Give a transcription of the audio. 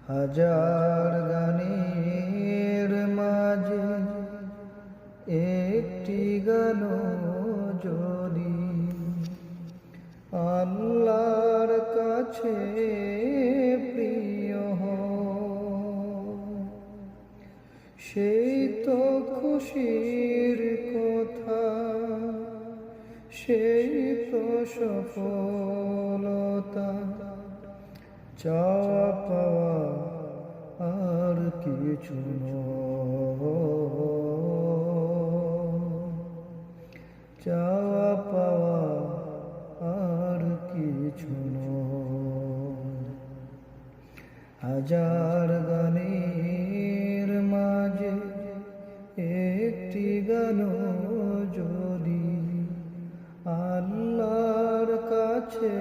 হাজার গানের মাঝে একটি গান যদি আল্লাহর কাছে প্রিয় হয়, সেই তো খুশির কথা, সেই তো সফলতা। চাওয়া পাওয়া আর কিছু নয়, চাওয়া পাওয়া আর কিছু নয়। হাজার গানের মাঝে একটি গান যদি আল্লাহর কাছে